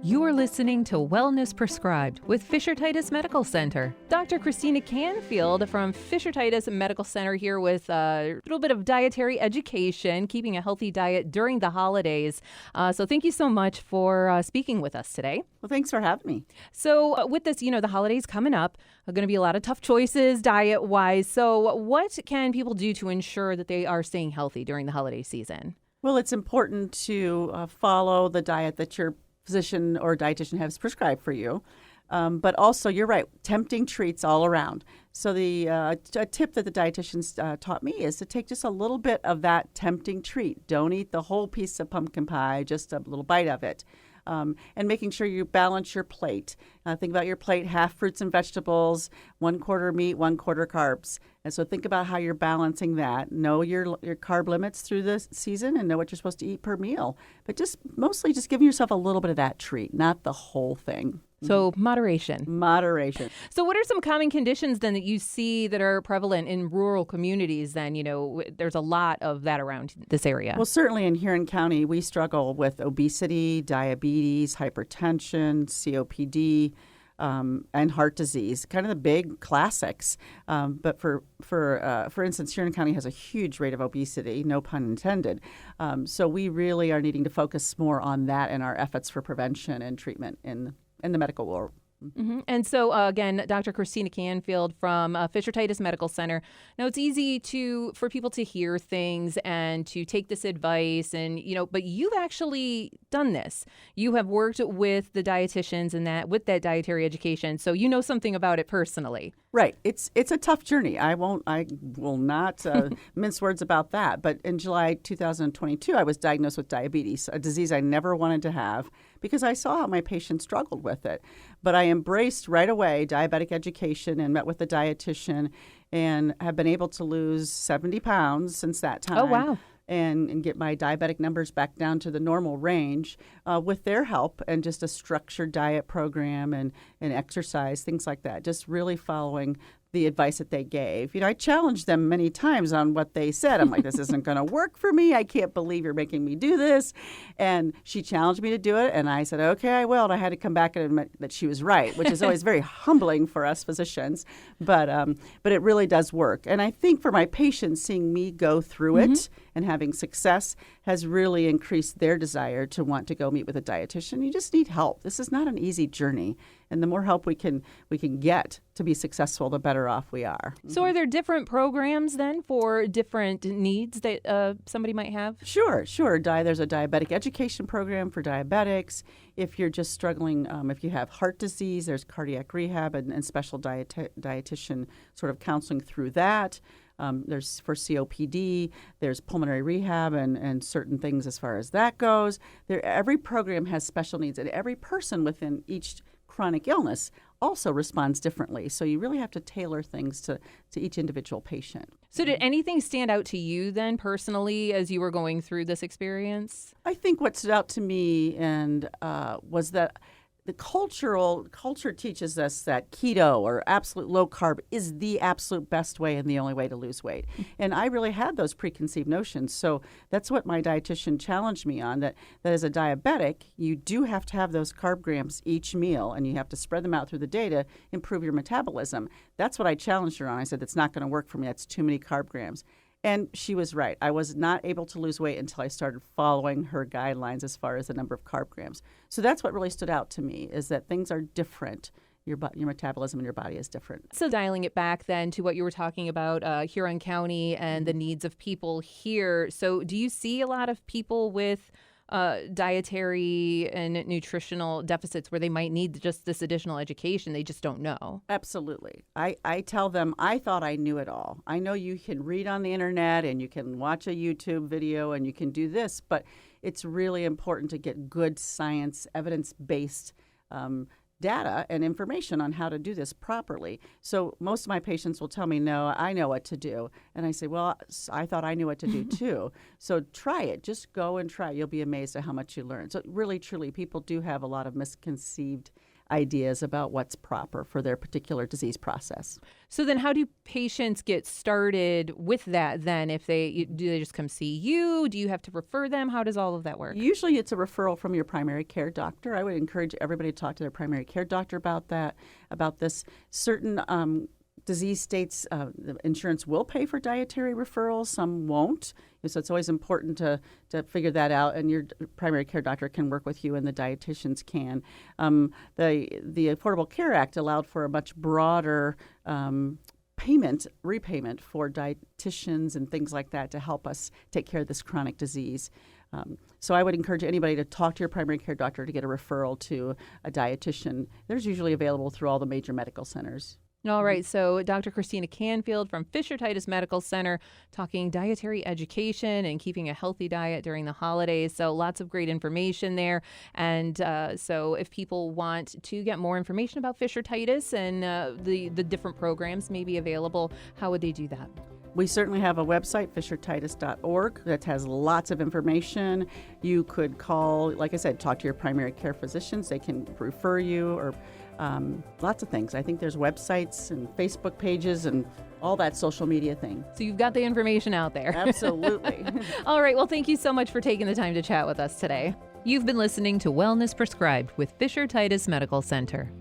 You're listening to Wellness Prescribed with Fisher-Titus Medical Center. Dr. Christina Canfield from Fisher-Titus Medical Center here with a little bit of dietary education, keeping a healthy diet during the holidays. So thank you so much for speaking with us today. Well, thanks for having me. So with this, the holidays coming up, are going to be a lot of tough choices diet-wise. So what can people do to ensure that they are staying healthy during the holiday season? Well, it's important to follow the diet that your physician or dietitian has prescribed for you. But also, you're right, tempting treats all around. So a tip that the dietitians taught me is to take just a little bit of that tempting treat. Don't eat the whole piece of pumpkin pie, just a little bite of it. And making sure you balance your plate. Think about your plate, half fruits and vegetables, 1/4 meat, 1/4 carbs. And so think about how you're balancing that. Know your carb limits through the season and know what you're supposed to eat per meal. But mostly just giving yourself a little bit of that treat, not the whole thing. So moderation. Moderation. So what are some common conditions then that you see that are prevalent in rural communities then? There's a lot of that around this area. Well, certainly in Huron County, we struggle with obesity, diabetes, hypertension, COPD, and heart disease, kind of the big classics. But for instance, Huron County has a huge rate of obesity, no pun intended. So we really are needing to focus more on that in our efforts for prevention and treatment in the medical world. Mm-hmm. And so, again, Dr. Christina Canfield from Fisher-Titus Medical Center. Now, it's easy for people to hear things and to take this advice, but you've actually done this. You have worked with the dietitians and with that dietary education, so you know something about it personally. Right. It's a tough journey. I will not mince words about that. But in July 2022, I was diagnosed with diabetes, a disease I never wanted to have because I saw how my patients struggled with it. But I embraced right away diabetic education and met with a dietitian and have been able to lose 70 pounds since that time. Oh, wow. And get my diabetic numbers back down to the normal range with their help and just a structured diet program and exercise, things like that, just really following the advice that they gave. I challenged them many times on what they said. I'm like, this isn't going to work for me. I can't believe you're making me do this. And she challenged me to do it. And I said, okay, I will. And I had to come back and admit that she was right, which is always very humbling for us physicians. But it really does work. And I think for my patients, seeing me go through it and having success has really increased their desire to want to go meet with a dietitian. You just need help. This is not an easy journey. And the more help we can get to be successful, the better off we are. So are there different programs then for different needs that somebody might have? Sure. There's a diabetic education program for diabetics. If you're just struggling, if you have heart disease, there's cardiac rehab and special dietitian sort of counseling through that. There's for COPD, there's pulmonary rehab and certain things as far as that goes. Every program has special needs, and every person within each chronic illness also responds differently. So you really have to tailor things to each individual patient. So did anything stand out to you then personally as you were going through this experience? I think what stood out to me was that the culture teaches us that keto or absolute low carb is the absolute best way and the only way to lose weight. And I really had those preconceived notions. So that's what my dietitian challenged me on, that as a diabetic, you do have to have those carb grams each meal, and you have to spread them out through the day to improve your metabolism. That's what I challenged her on. I said, that's not going to work for me. That's too many carb grams. And she was right. I was not able to lose weight until I started following her guidelines as far as the number of carb grams. So that's what really stood out to me, is that things are different. Your metabolism in your body is different. So dialing it back then to what you were talking about, Huron County and the needs of people here. So do you see a lot of people with dietary and nutritional deficits where they might need just this additional education? They just don't know. Absolutely. I tell them, I thought I knew it all. I know you can read on the internet and you can watch a YouTube video and you can do this, but it's really important to get good science, evidence-based data and information on how to do this properly. So most of my patients will tell me, no, I know what to do. And I say, well, I thought I knew what to do too. So try it. Just go and try. You'll be amazed at how much you learn. So really, truly, people do have a lot of misconceived ideas about what's proper for their particular disease process. So then how do patients get started with that then? Do they just come see you? Do you have to refer them? How does all of that work? Usually it's a referral from your primary care doctor. I would encourage everybody to talk to their primary care doctor about this. Certain disease states, the insurance will pay for dietary referrals, some won't. So it's always important to figure that out, and your primary care doctor can work with you, and the dietitians can. The Affordable Care Act allowed for a much broader repayment for dietitians and things like that to help us take care of this chronic disease. So I would encourage anybody to talk to your primary care doctor to get a referral to a dietitian. They're usually available through all the major medical centers. All right. So Dr. Christina Canfield from Fisher-Titus Medical Center talking dietary education and keeping a healthy diet during the holidays. So lots of great information there. And so if people want to get more information about Fisher-Titus and the different programs may be available, how would they do that? We certainly have a website, Fisher-Titus.org, that has lots of information. You could call, like I said, talk to your primary care physicians. They can refer you, or lots of things. I think there's websites and Facebook pages and all that social media thing. So you've got the information out there. Absolutely. All right. Well, thank you so much for taking the time to chat with us today. You've been listening to Wellness Prescribed with Fisher-Titus Medical Center.